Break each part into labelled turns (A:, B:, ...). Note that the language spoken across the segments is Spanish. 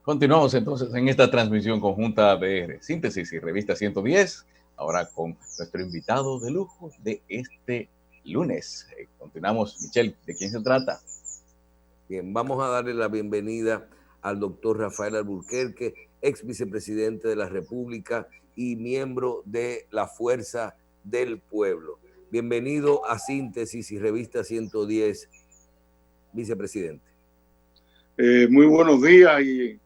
A: Continuamos entonces en esta transmisión conjunta de Síntesis y Revista 110, ahora con nuestro invitado de lujo de este lunes. Continuamos, Michelle, ¿de quién se trata?
B: Bien, vamos a darle la bienvenida al doctor Rafael Alburquerque, ex vicepresidente de la República y miembro de la Fuerza del Pueblo. Bienvenido a Síntesis y Revista 110, vicepresidente.
C: Muy buenos días y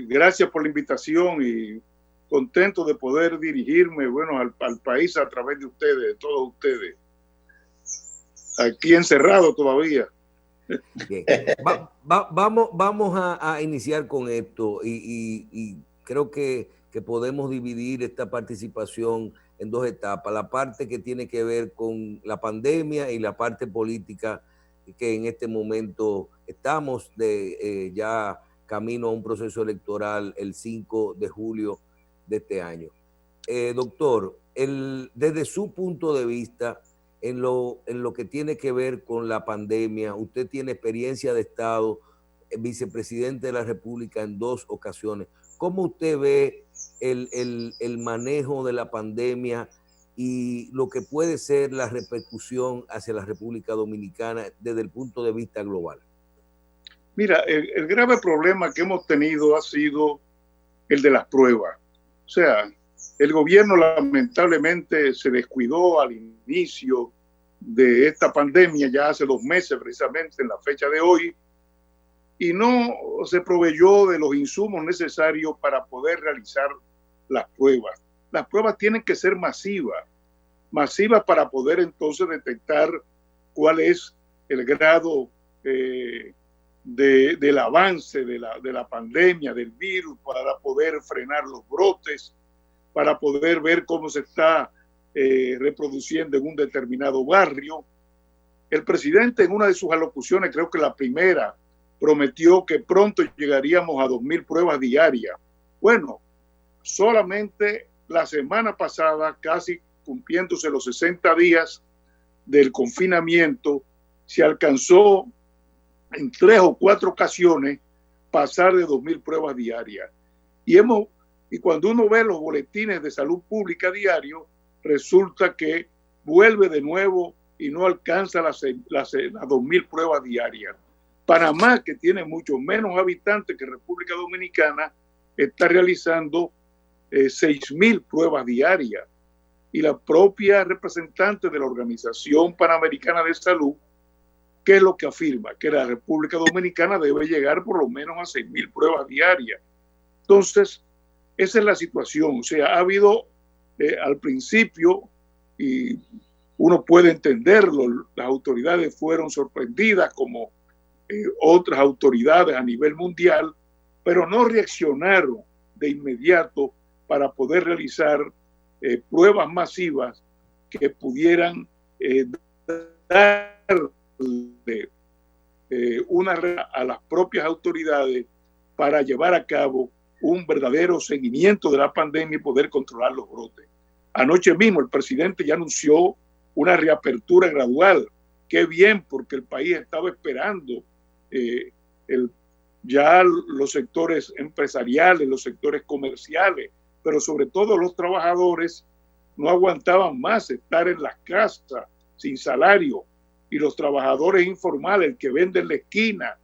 C: gracias por la invitación y contento de poder dirigirme, al país a través de ustedes, de todos ustedes. Aquí encerrado todavía.
B: Bien. Vamos a iniciar con esto y creo que podemos dividir esta participación en dos etapas, la parte que tiene que ver con la pandemia y la parte política que en este momento estamos ya camino a un proceso electoral el 5 de julio de este año. Doctor, desde su punto de vista, en lo que tiene que ver con la pandemia, usted tiene experiencia de Estado, vicepresidente de la República en 2 ocasiones. ¿Cómo usted ve el manejo de la pandemia y lo que puede ser la repercusión hacia la República Dominicana desde el punto de vista global?
C: Mira, el grave problema que hemos tenido ha sido el de las pruebas. O sea, el gobierno lamentablemente se descuidó al inicio de esta pandemia, ya hace 2 meses precisamente en la fecha de hoy, y no se proveyó de los insumos necesarios para poder realizar las pruebas. Las pruebas tienen que ser masivas para poder entonces detectar cuál es el grado del avance de la pandemia, del virus, para poder frenar los brotes, para poder ver cómo se está reproduciendo en un determinado barrio. El presidente en una de sus alocuciones, creo que la primera, prometió que pronto llegaríamos a 2,000 pruebas diarias. Bueno, solamente la semana pasada, casi cumpliéndose los 60 días del confinamiento, se alcanzó en 3 o 4 ocasiones pasar de 2,000 pruebas diarias. Y cuando uno ve los boletines de salud pública diario, resulta que vuelve de nuevo y no alcanza las 2,000 pruebas diarias. Panamá, que tiene mucho menos habitantes que República Dominicana, está realizando 6,000 pruebas diarias. Y la propia representante de la Organización Panamericana de Salud, ¿qué es lo que afirma? Que la República Dominicana debe llegar por lo menos a 6,000 pruebas diarias. Entonces, esa es la situación. O sea, ha habido al principio, y uno puede entenderlo, las autoridades fueron sorprendidas como otras autoridades a nivel mundial, pero no reaccionaron de inmediato para poder realizar pruebas masivas que pudieran darle una a las propias autoridades para llevar a cabo un verdadero seguimiento de la pandemia y poder controlar los brotes. Anoche mismo el presidente ya anunció una reapertura gradual. Qué bien, porque el país estaba esperando ya los sectores empresariales, los sectores comerciales, pero sobre todo los trabajadores no aguantaban más estar en las casas sin salario, y los trabajadores informales, el que vende en la esquina,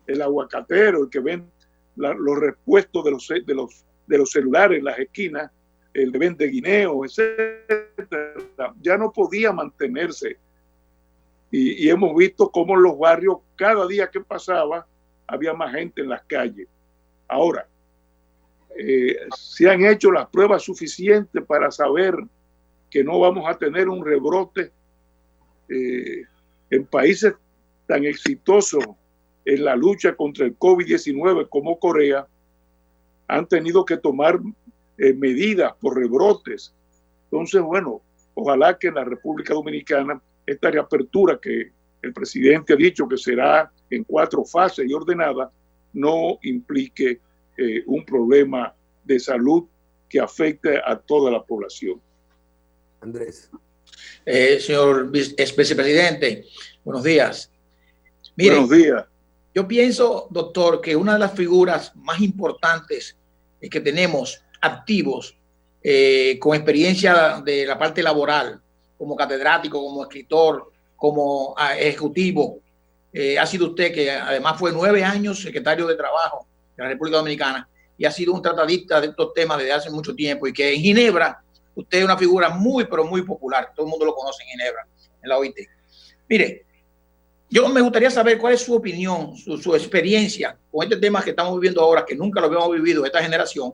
C: el aguacatero, el que vende los repuestos de los celulares en las esquinas, el que vende guineos, etcétera, ya no podía mantenerse. Y hemos visto cómo en los barrios, cada día que pasaba, había más gente en las calles. Ahora, se han hecho las pruebas suficientes para saber que no vamos a tener un rebrote. En países tan exitosos en la lucha contra el COVID-19 como Corea, han tenido que tomar medidas por rebrotes. Entonces, bueno, ojalá que en la República Dominicana esta reapertura que el presidente ha dicho que será en 4 fases y ordenada, no implique un problema de salud que afecte a toda la población.
B: Andrés.
D: Señor vicepresidente, buenos días.
C: Mire, buenos días.
D: Yo pienso, doctor, que una de las figuras más importantes que tenemos activos con experiencia de la parte laboral, como catedrático, como escritor, como ejecutivo, ha sido usted, que además fue 9 años secretario de Trabajo de la República Dominicana y ha sido un tratadista de estos temas desde hace mucho tiempo, y que en Ginebra usted es una figura muy, pero muy popular. Todo el mundo lo conoce en Ginebra, en la OIT. Mire, yo me gustaría saber cuál es su opinión, su experiencia con este tema que estamos viviendo ahora, que nunca lo habíamos vivido esta generación,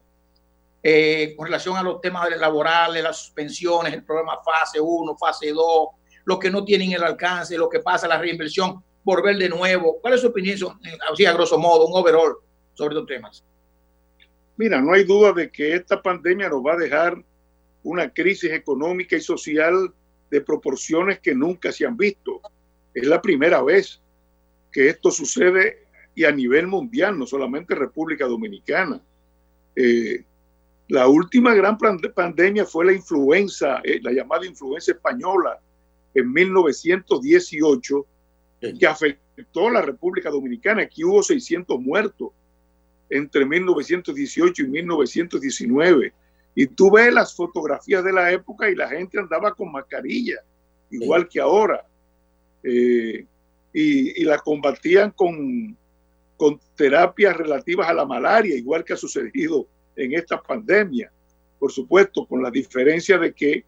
D: con relación a los temas laborales, las suspensiones, el programa fase 1, fase 2, los que no tienen el alcance, lo que pasa, la reinversión, volver de nuevo. ¿Cuál es su opinión, así a grosso modo, un overall sobre estos temas?
C: Mira, no hay duda de que esta pandemia nos va a dejar una crisis económica y social de proporciones que nunca se han visto. Es la primera vez que esto sucede, y a nivel mundial, no solamente República Dominicana. La última gran pandemia fue la influenza, la llamada influenza española, en 1918, que afectó a la República Dominicana. Aquí hubo 600 muertos entre 1918 y 1919. Y tú ves las fotografías de la época y la gente andaba con mascarilla, igual que ahora. Y la combatían con terapias relativas a la malaria, igual que ha sucedido en esta pandemia. Por supuesto, con la diferencia de que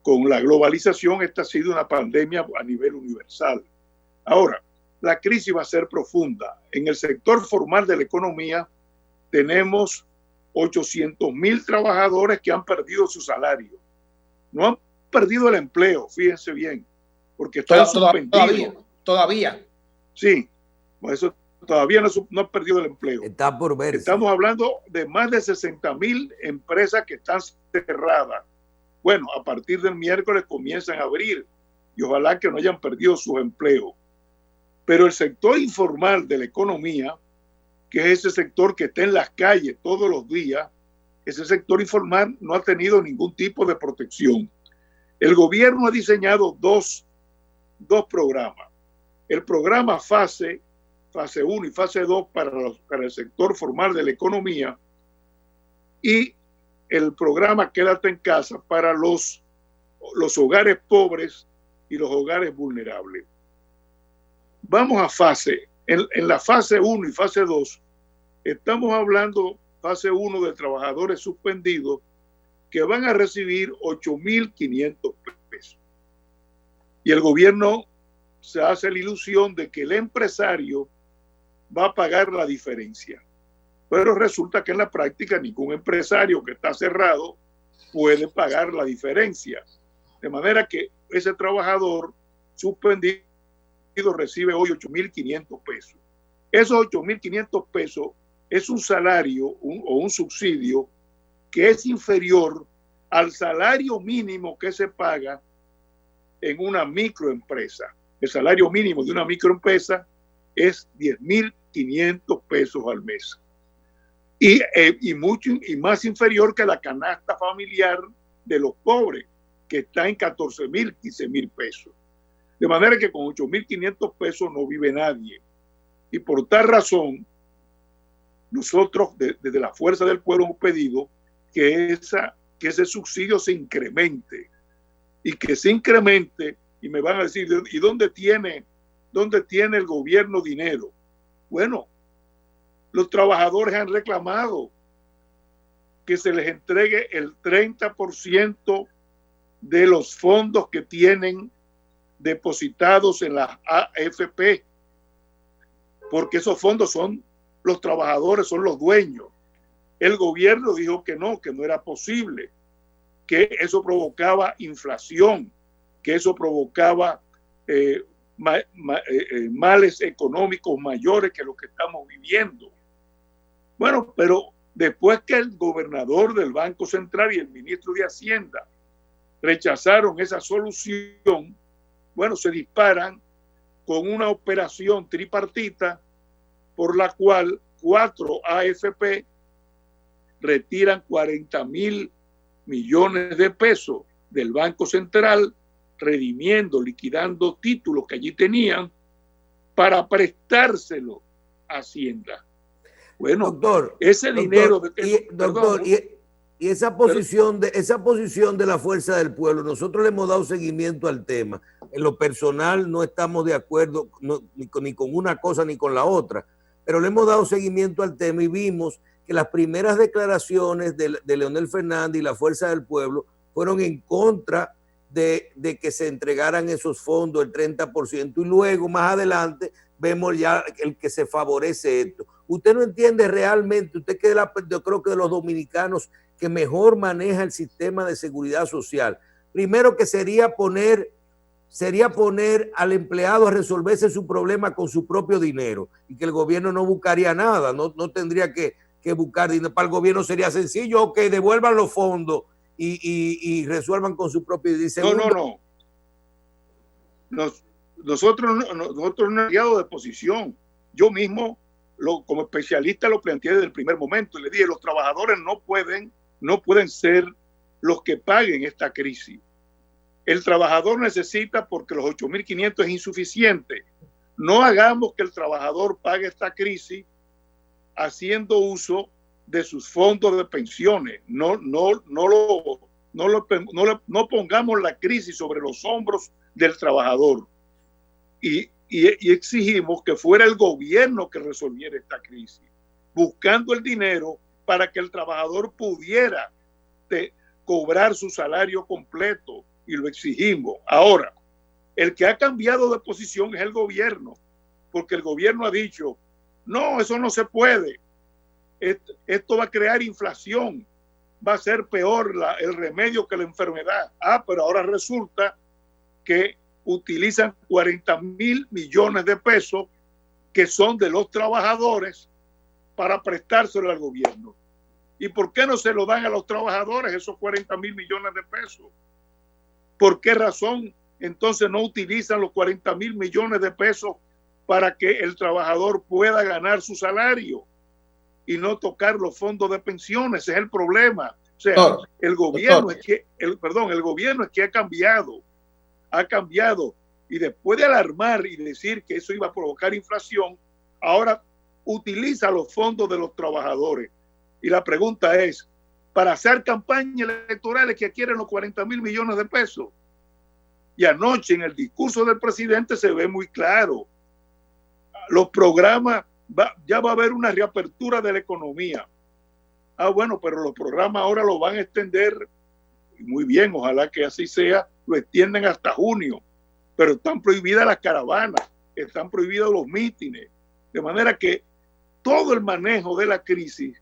C: con la globalización esta ha sido una pandemia a nivel universal. Ahora, la crisis va a ser profunda. En el sector formal de la economía tenemos 800,000 trabajadores que han perdido su salario. No han perdido el empleo, fíjense bien, porque están suspendidos.
D: Todavía.
C: Sí, eso todavía no han perdido el empleo.
B: Está por ver.
C: Estamos hablando de más de 60,000 empresas que están cerradas. Bueno, a partir del miércoles comienzan a abrir y ojalá que no hayan perdido sus empleos. Pero el sector informal de la economía, que es ese sector que está en las calles todos los días, ese sector informal no ha tenido ningún tipo de protección. El gobierno ha diseñado dos programas. El programa fase 1 y fase 2 para el sector formal de la economía, y el programa Quédate en casa para los hogares pobres y los hogares vulnerables. Vamos a fase. En la fase 1 y fase 2, estamos hablando, fase 1, de trabajadores suspendidos que van a recibir 8.500 pesos. Y el gobierno se hace la ilusión de que el empresario va a pagar la diferencia. Pero resulta que en la práctica ningún empresario que está cerrado puede pagar la diferencia. De manera que ese trabajador suspendido recibe hoy 8.500 pesos. Esos 8.500 pesos es un salario o un subsidio que es inferior al salario mínimo que se paga en una microempresa. El salario mínimo de una microempresa es 10.500 pesos al mes. Y mucho y más inferior que la canasta familiar de los pobres, que está en 14.000, 15.000 pesos. De manera que con 8.500 pesos no vive nadie. Y por tal razón, nosotros desde la Fuerza del Pueblo hemos pedido que ese subsidio se incremente. Y que se incremente, y me van a decir, ¿y dónde tiene el gobierno dinero? Bueno, los trabajadores han reclamado que se les entregue el 30% de los fondos que tienen depositados en la AFP, porque esos fondos son los trabajadores, son los dueños. El gobierno dijo que no era posible, que eso provocaba inflación, que eso provocaba males económicos mayores que lo que estamos viviendo. Bueno, pero después que el gobernador del Banco Central y el ministro de Hacienda rechazaron esa solución, bueno, se disparan con una operación tripartita por la cual 4 AFP retiran 40.000 millones de pesos del Banco Central, redimiendo, liquidando títulos que allí tenían para prestárselo a Hacienda. Bueno,
B: doctor,
C: ese dinero...
B: Doctor, y esa posición de la fuerza del pueblo, nosotros le hemos dado seguimiento al tema. En lo personal no estamos de acuerdo ni con una cosa ni con la otra, pero le hemos dado seguimiento al tema y vimos que las primeras declaraciones de Leonel Fernández y la fuerza del pueblo fueron en contra de que se entregaran esos fondos, el 30%, y luego más adelante vemos ya el que se favorece esto. Usted no entiende realmente, usted que yo creo que de los dominicanos que mejor maneja el sistema de seguridad social, primero que sería poner al empleado a resolverse su problema con su propio dinero y que el gobierno no buscaría nada, no tendría que buscar dinero. Para el gobierno sería sencillo, ok, devuelvan los fondos y resuelvan con su propio dinero.
C: Nosotros no hemos de posición. Yo mismo, como especialista, lo planteé desde el primer momento y le dije, los trabajadores no pueden ser los que paguen esta crisis. El trabajador necesita, porque los 8.500 es insuficiente. No hagamos que el trabajador pague esta crisis haciendo uso de sus fondos de pensiones. No pongamos la crisis sobre los hombros del trabajador. Y exigimos que fuera el gobierno que resolviera esta crisis, buscando el dinero para que el trabajador pudiera cobrar su salario completo, y lo exigimos. Ahora, el que ha cambiado de posición es el gobierno, porque el gobierno ha dicho, no, eso no se puede, esto va a crear inflación, va a ser peor el remedio que la enfermedad. Pero ahora resulta que utilizan 40.000 millones de pesos que son de los trabajadores para prestárselo al gobierno. ¿Y por qué no se lo dan a los trabajadores esos 40.000 millones de pesos? ¿Por qué razón entonces no utilizan los 40.000 millones de pesos para que el trabajador pueda ganar su salario y no tocar los fondos de pensiones? Ese es el problema. O sea, el gobierno es que ha cambiado, y después de alarmar y decir que eso iba a provocar inflación, ahora utiliza los fondos de los trabajadores. Y la pregunta es, para hacer campañas electorales que quieren los 40.000 millones de pesos. Y anoche en el discurso del presidente se ve muy claro. Los programas, ya va a haber una reapertura de la economía. Bueno, pero los programas ahora los van a extender, muy bien, ojalá que así sea, lo extienden hasta junio. Pero están prohibidas las caravanas, están prohibidos los mítines. De manera que todo el manejo de la crisis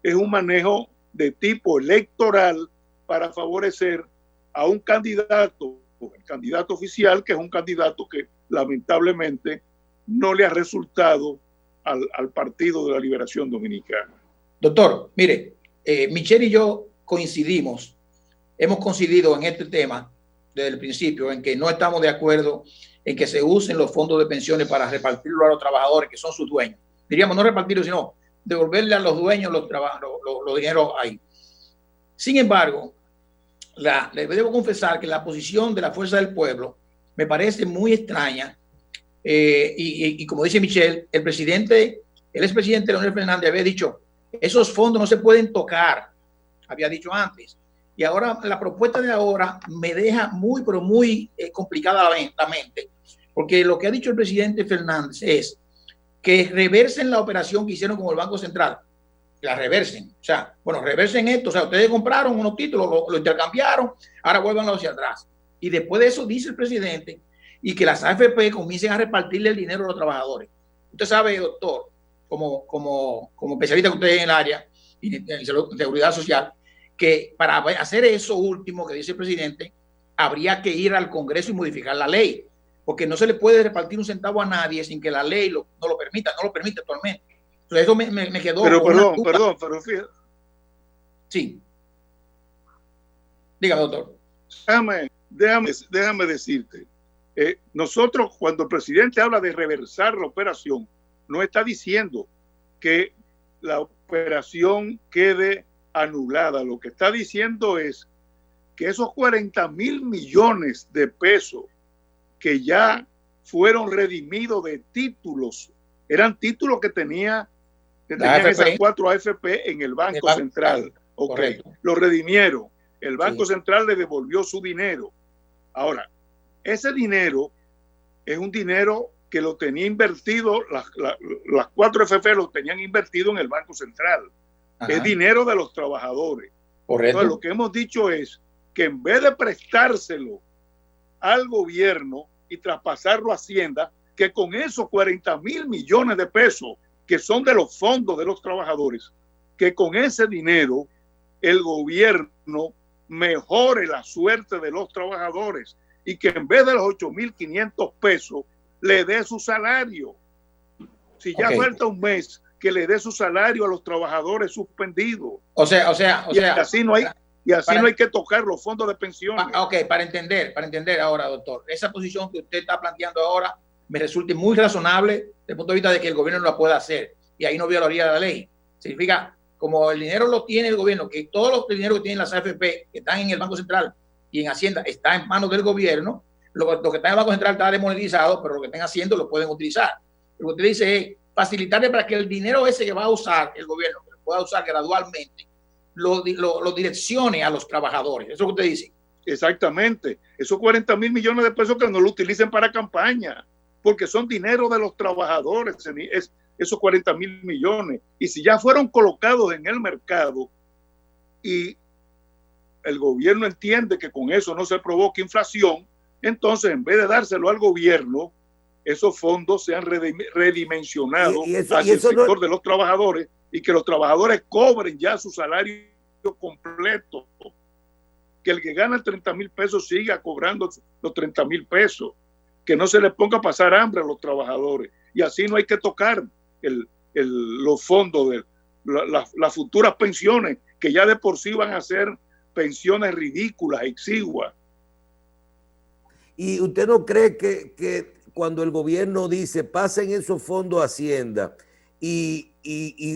C: es un manejo de tipo electoral para favorecer a un candidato, el candidato oficial, que es un candidato que lamentablemente no le ha resultado al Partido de la Liberación Dominicana.
D: Doctor, mire, Michelle y yo hemos coincidido en este tema desde el principio, en que no estamos de acuerdo en que se usen los fondos de pensiones para repartirlo a los trabajadores que son sus dueños. Diríamos no repartirlo, sino devolverle a los dueños los dineros ahí. Sin embargo, le debo confesar que la posición de la Fuerza del Pueblo me parece muy extraña, y como dice Michelle, el expresidente Leonel Fernández había dicho, esos fondos no se pueden tocar, había dicho antes, y ahora la propuesta de ahora me deja muy, pero muy complicada la mente, porque lo que ha dicho el presidente Fernández es que reversen la operación que hicieron con el Banco Central, la reversen, o sea, bueno, reversen esto, o sea, ustedes compraron unos títulos, lo intercambiaron, ahora vuelvan hacia atrás. Y después de eso dice el presidente, y que las AFP comiencen a repartirle el dinero a los trabajadores. Usted sabe, doctor, como especialista que usted es en el área de seguridad social, que para hacer eso último que dice el presidente, habría que ir al Congreso y modificar la ley, porque no se le puede repartir un centavo a nadie sin que la ley no lo permite actualmente. Entonces eso me quedó.
C: Pero pero fíjate.
D: Sí. Dígame, doctor.
C: Déjame decirte. Nosotros, cuando el presidente habla de reversar la operación, no está diciendo que la operación quede anulada. Lo que está diciendo es que esos 40.000 millones de pesos que ya fueron redimidos de títulos. Eran títulos que tenían esas 4 AFP en el Banco Central. Okay. Lo redimieron. El Banco Central le devolvió su dinero. Ahora, ese dinero es un dinero que lo tenía invertido, las 4 AFP lo tenían invertido en el Banco Central. Ajá. Es dinero de los trabajadores.
D: Correcto.
C: Entonces, lo que hemos dicho es que en vez de prestárselo al gobierno y traspasarlo a Hacienda, que con esos 40,000 millones de pesos que son de los fondos de los trabajadores, que con ese dinero el gobierno mejore la suerte de los trabajadores y que en vez de los 8,500 pesos le dé su salario. Si ya falta un mes, que le dé su salario a los trabajadores suspendidos.
D: O sea,
C: así no hay que tocar los fondos de pensiones.
D: Para entender ahora, doctor, esa posición que usted está planteando ahora me resulta muy razonable desde el punto de vista de que el gobierno lo pueda hacer y ahí no violaría la ley. Significa, como el dinero lo tiene el gobierno, que todos los dineros que tienen las AFP, que están en el Banco Central y en Hacienda, está en manos del gobierno, lo que está en el Banco Central está desmonetizado, pero lo que están haciendo lo pueden utilizar. Lo que usted dice es facilitarle para que el dinero ese que va a usar el gobierno, que lo pueda usar gradualmente, lo direccione a los trabajadores. Eso es lo que usted dice.
C: Exactamente. Esos 40,000 millones de pesos que no lo utilicen para campaña, porque son dinero de los trabajadores, esos 40,000 millones. Y si ya fueron colocados en el mercado y el gobierno entiende que con eso no se provoca inflación, entonces en vez de dárselo al gobierno, esos fondos sean redimensionados hacia el sector de los trabajadores y que los trabajadores cobren ya su salario completo. Que el que gana 30,000 pesos siga cobrando los 30,000 pesos. Que no se les ponga a pasar hambre a los trabajadores. Y así no hay que tocar los fondos de las futuras pensiones, que ya de por sí van a ser pensiones ridículas, exiguas.
B: ¿Y usted no cree que cuando el gobierno dice pasen esos fondos a Hacienda y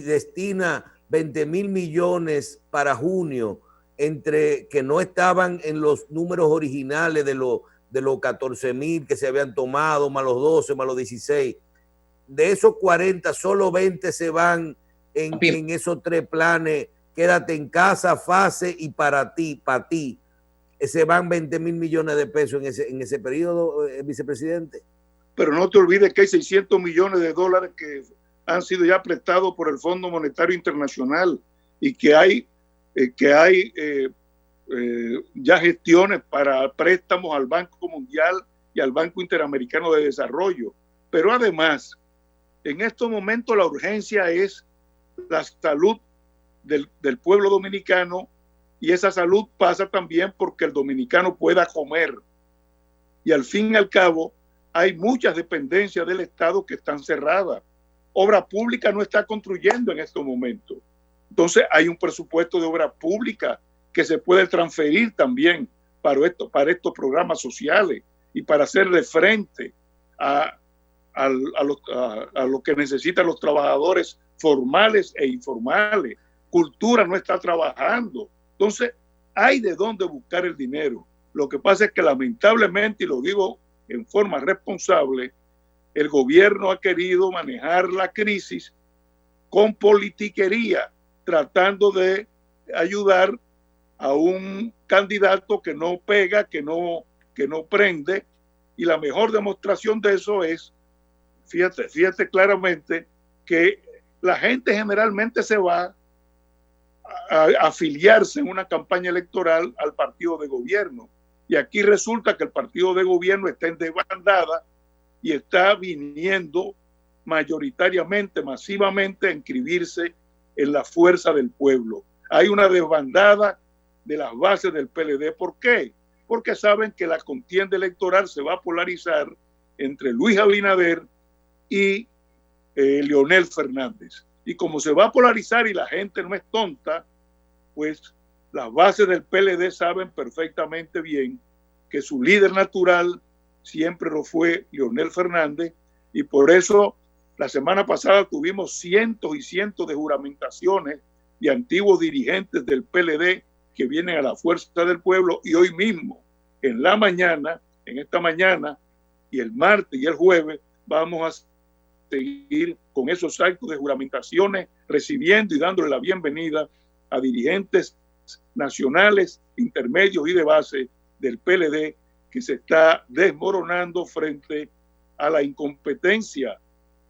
B: destina 20,000 millones para junio, entre que no estaban en los números originales de los 14,000 que se habían tomado, más los 12, más los 16, de esos 40, solo 20 se van en esos 3 planes, quédate en casa, fase y para ti, se van 20,000 millones de pesos en ese periodo, vicepresidente?
C: Pero no te olvides que hay 600 millones de dólares que han sido ya prestados por el Fondo Monetario Internacional y que hay ya gestiones para préstamos al Banco Mundial y al Banco Interamericano de Desarrollo. Pero además, en estos momentos la urgencia es la salud del pueblo dominicano, y esa salud pasa también porque el dominicano pueda comer. Y al fin y al cabo, hay muchas dependencias del Estado que están cerradas. Obra pública no está construyendo en estos momentos. Entonces hay un presupuesto de obra pública que se puede transferir también para estos programas sociales y para hacerle frente a lo que necesitan los trabajadores formales e informales. Cultura no está trabajando. Entonces hay de dónde buscar el dinero. Lo que pasa es que lamentablemente, y lo digo en forma responsable, el gobierno ha querido manejar la crisis con politiquería, tratando de ayudar a un candidato que no pega, que no prende, y la mejor demostración de eso es, fíjate claramente, que la gente generalmente se va a afiliarse en una campaña electoral al partido de gobierno, y aquí resulta que el partido de gobierno está en desbandada y está viniendo mayoritariamente, masivamente a inscribirse en la fuerza del pueblo. Hay una desbandada de las bases del PLD. ¿Por qué? Porque saben que la contienda electoral se va a polarizar entre Luis Abinader y Leonel Fernández. Y como se va a polarizar y la gente no es tonta, pues las bases del PLD saben perfectamente bien que su líder natural siempre lo fue Leonel Fernández, y por eso la semana pasada tuvimos cientos y cientos de juramentaciones de antiguos dirigentes del PLD que vienen a la fuerza del pueblo, y hoy mismo, en esta mañana, y el martes y el jueves vamos a seguir con esos actos de juramentaciones, recibiendo y dándole la bienvenida a dirigentes nacionales, intermedios y de base del PLD, que se está desmoronando frente a la incompetencia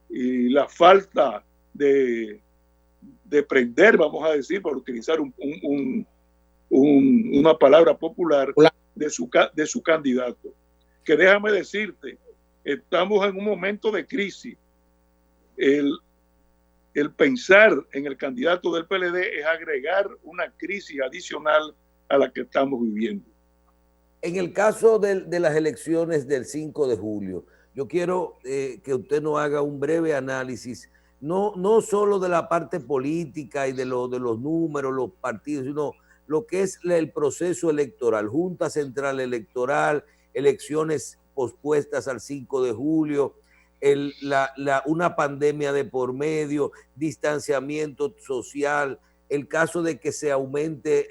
C: y la falta de prender, vamos a decir, por utilizar una palabra popular, de su candidato. Que déjame decirte, estamos en un momento de crisis. El pensar en el candidato del PLD es agregar una crisis adicional a la que estamos viviendo.
B: En el caso de las elecciones del 5 de julio, yo quiero que usted nos haga un breve análisis, no solo de la parte política y de los números, los partidos, sino lo que es el proceso electoral, Junta Central Electoral, elecciones pospuestas al 5 de julio, una pandemia de por medio, distanciamiento social, el caso de que se aumente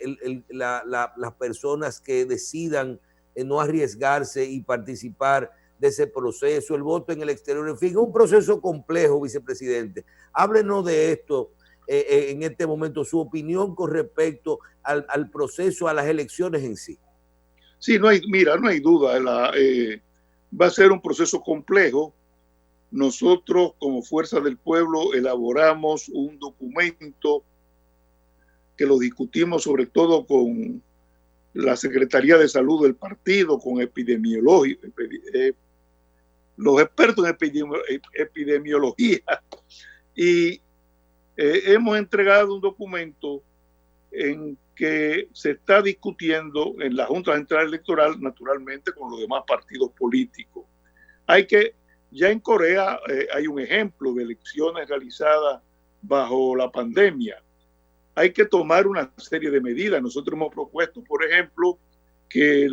B: las personas que decidan no arriesgarse y participar de ese proceso, el voto en el exterior, en fin, un proceso complejo, vicepresidente. Háblenos de esto en este momento, su opinión con respecto al proceso, a las elecciones en sí.
C: Sí, no hay duda, va a ser un proceso complejo. Nosotros, como Fuerza del Pueblo, elaboramos un documento que lo discutimos sobre todo con la Secretaría de Salud del partido, con los expertos en epidemiología, y hemos entregado un documento en que se está discutiendo en la Junta Central Electoral, naturalmente con los demás partidos políticos. Ya en Corea hay un ejemplo de elecciones realizadas bajo la pandemia. Hay que tomar una serie de medidas. Nosotros hemos propuesto, por ejemplo, que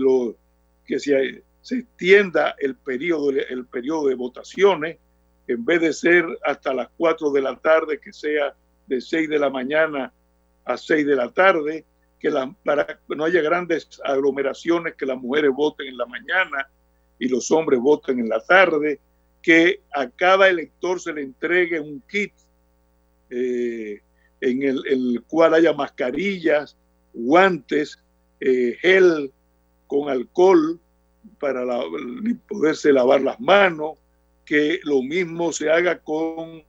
C: se extienda el periodo de votaciones, en vez de ser hasta las 4 de la tarde, que sea de 6 de la mañana a 6 de la tarde, para que no haya grandes aglomeraciones, que las mujeres voten en la mañana y los hombres voten en la tarde, que a cada elector se le entregue un kit en el cual haya mascarillas, guantes, gel con alcohol para poderse lavar las manos, que lo mismo se haga con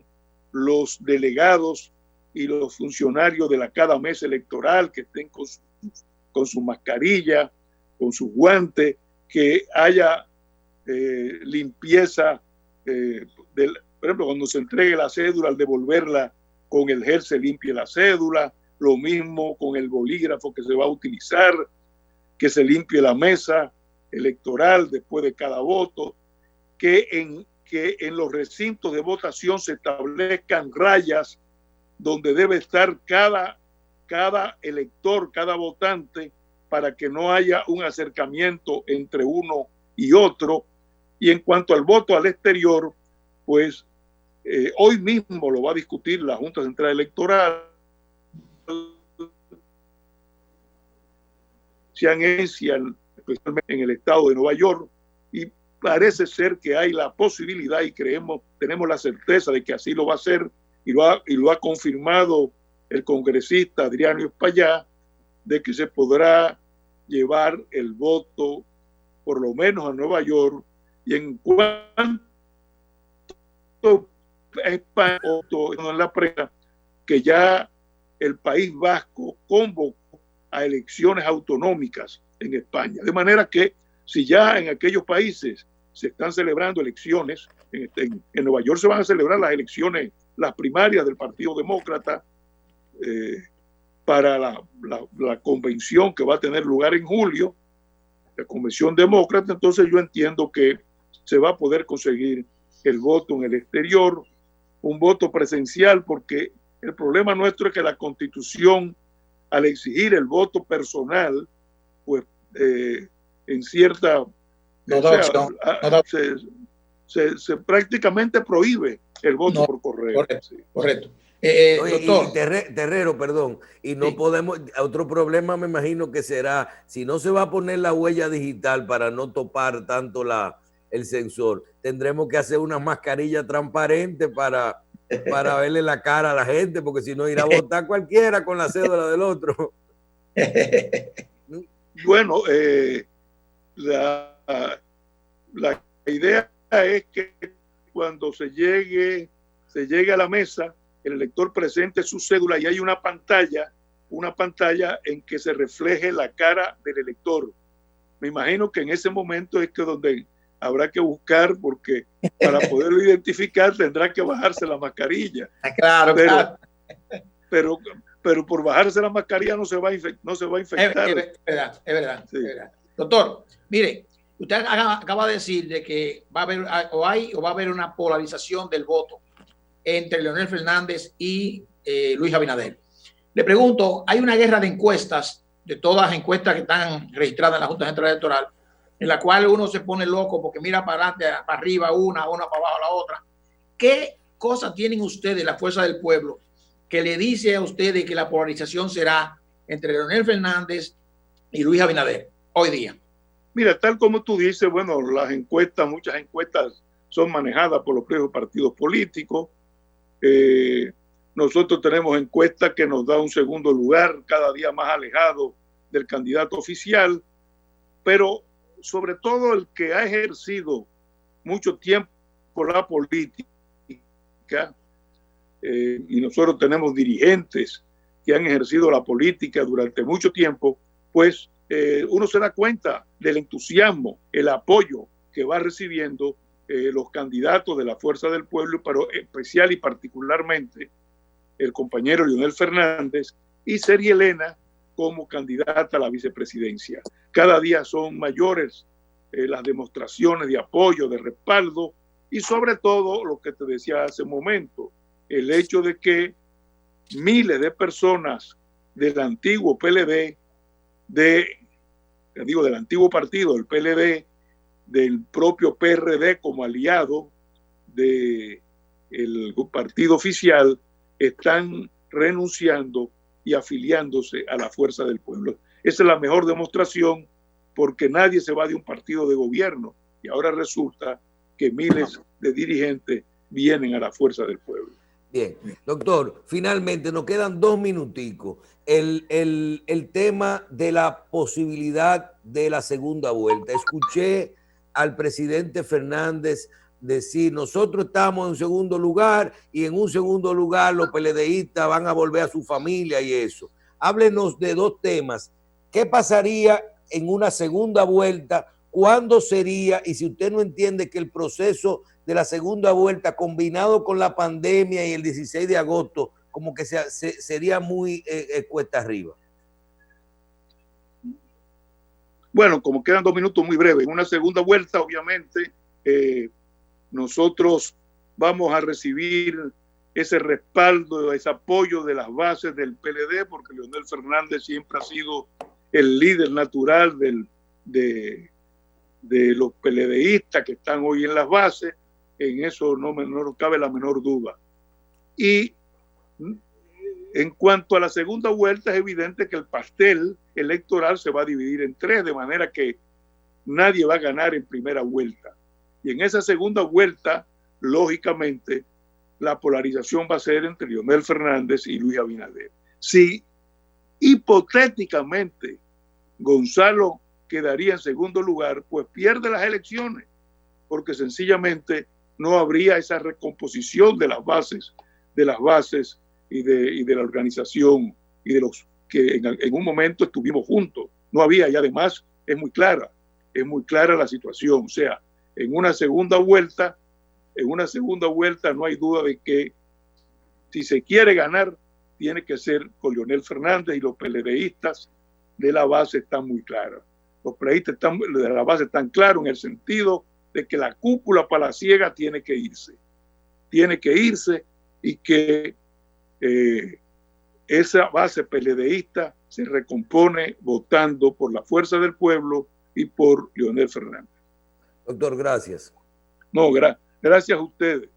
C: los delegados y los funcionarios de cada mesa electoral, que estén con su mascarilla, con sus guantes, que haya limpieza, por ejemplo, cuando se entregue la cédula, al devolverla con el gel se limpie la cédula, lo mismo con el bolígrafo que se va a utilizar, que se limpie la mesa electoral después de cada voto, que en los recintos de votación se establezcan rayas donde debe estar cada elector, cada votante, para que no haya un acercamiento entre uno y otro. Y en cuanto al voto al exterior, pues hoy mismo lo va a discutir la Junta Central Electoral. Se han hecho especialmente en el estado de Nueva York, y parece ser que hay la posibilidad, y tenemos la certeza de que así lo va a hacer, y lo ha confirmado el congresista Adriano Espaillá, de que se podrá llevar el voto por lo menos a Nueva York. Y en cuanto a España, en la prensa, que ya el País Vasco convocó a elecciones autonómicas en España. De manera que si ya en aquellos países se están celebrando elecciones, en Nueva York se van a celebrar las elecciones, las primarias del Partido Demócrata, para la convención que va a tener lugar en julio, la convención demócrata. Entonces yo entiendo que se va a poder conseguir el voto en el exterior, un voto presencial, porque el problema nuestro es que la Constitución, al exigir el voto personal, pues en cierta... se prácticamente prohíbe el voto por correo.
D: Correcto.
C: Sí.
D: Correcto.
B: Doctor. Terrero, perdón, y no
D: sí.
B: podemos, otro problema me imagino que será, si no se va a poner la huella digital para no topar tanto la el sensor. Tendremos que hacer una mascarilla transparente para verle la cara a la gente, porque si no irá a votar cualquiera con la cédula del otro.
C: Bueno, la idea es que cuando se llegue a la mesa, el elector presente su cédula y hay una pantalla en que se refleje la cara del elector. Me imagino que en ese momento es que donde habrá que buscar, porque para poderlo identificar tendrá que bajarse la mascarilla.
D: Claro,
C: pero por bajarse la mascarilla no se va a infectar.
D: Es verdad. Doctor, mire, usted acaba de decir de que va a haber una polarización del voto entre Leonel Fernández y Luis Abinader. Le pregunto, hay una guerra de encuestas, de todas las encuestas que están registradas en la Junta Central Electoral, en la cual uno se pone loco porque mira para adelante, para arriba una para abajo la otra. ¿Qué cosas tienen ustedes, la fuerza del pueblo, que le dice a ustedes que la polarización será entre Leonel Fernández y Luis Abinader hoy día?
C: Mira, tal como tú dices, bueno, muchas encuestas son manejadas por los propios partidos políticos. Nosotros tenemos encuestas que nos da un segundo lugar, cada día más alejado del candidato oficial, pero sobre todo el que ha ejercido mucho tiempo la política, y nosotros tenemos dirigentes que han ejercido la política durante mucho tiempo, pues uno se da cuenta del entusiasmo, el apoyo que va recibiendo los candidatos de la Fuerza del Pueblo, pero especial y particularmente el compañero Leonel Fernández y Seri Elena como candidata a la vicepresidencia. Cada día son mayores las demostraciones de apoyo, de respaldo, y sobre todo lo que te decía hace un momento, el hecho de que miles de personas del antiguo PLD, del antiguo partido, del PLD, del propio PRD como aliado del partido oficial, están renunciando y afiliándose a la Fuerza del Pueblo. Esa es la mejor demostración, porque nadie se va de un partido de gobierno y ahora resulta que miles de dirigentes vienen a la Fuerza del Pueblo.
B: Bien, doctor, finalmente nos quedan 2 minuticos. El tema de la posibilidad de la segunda vuelta. Escuché al presidente Fernández decir, nosotros estamos en segundo lugar y en un segundo lugar los PLDistas van a volver a su familia y eso. Háblenos de 2 temas. ¿Qué pasaría en una segunda vuelta? ¿Cuándo sería? Y si usted no entiende que el proceso de la segunda vuelta combinado con la pandemia y el 16 de agosto como que sería muy cuesta arriba.
C: Bueno, como quedan 2 minutos, muy breve. En una segunda vuelta, obviamente, nosotros vamos a recibir ese respaldo, ese apoyo de las bases del PLD, porque Leonel Fernández siempre ha sido el líder natural de los PLDistas que están hoy en las bases. En eso no cabe la menor duda. Y en cuanto a la segunda vuelta, es evidente que el pastel electoral se va a dividir en 3, de manera que nadie va a ganar en primera vuelta. Y en esa segunda vuelta, lógicamente, la polarización va a ser entre Leonel Fernández y Luis Abinader. Si hipotéticamente Gonzalo quedaría en segundo lugar, pues pierde las elecciones, porque sencillamente no habría esa recomposición de las bases y de la organización y de los que en un momento estuvimos juntos. No había, y además es muy clara la situación. O sea, en una segunda vuelta no hay duda de que si se quiere ganar, tiene que ser con Leonel Fernández, y los PLDistas de la base están muy claros. Los PLDistas de la base están claros en el sentido de que la cúpula palaciega tiene que irse y que esa base PLDista se recompone votando por la Fuerza del Pueblo y por Leonel Fernández.
B: Doctor, gracias.
C: No, gracias a ustedes.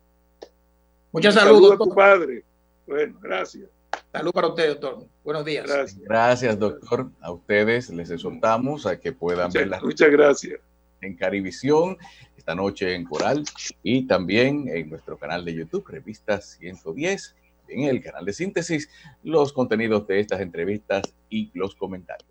D: Mucha salud,
C: doctor. A tu padre. Bueno, gracias.
D: Salud para usted, doctor. Buenos días.
A: Gracias, doctor. A ustedes les exhortamos a que puedan ver las...
C: Muchas gracias.
A: En Carivisión. esta noche en Coral y también en nuestro canal de YouTube, Revista 110, en el canal de Síntesis, los contenidos de estas entrevistas y los comentarios.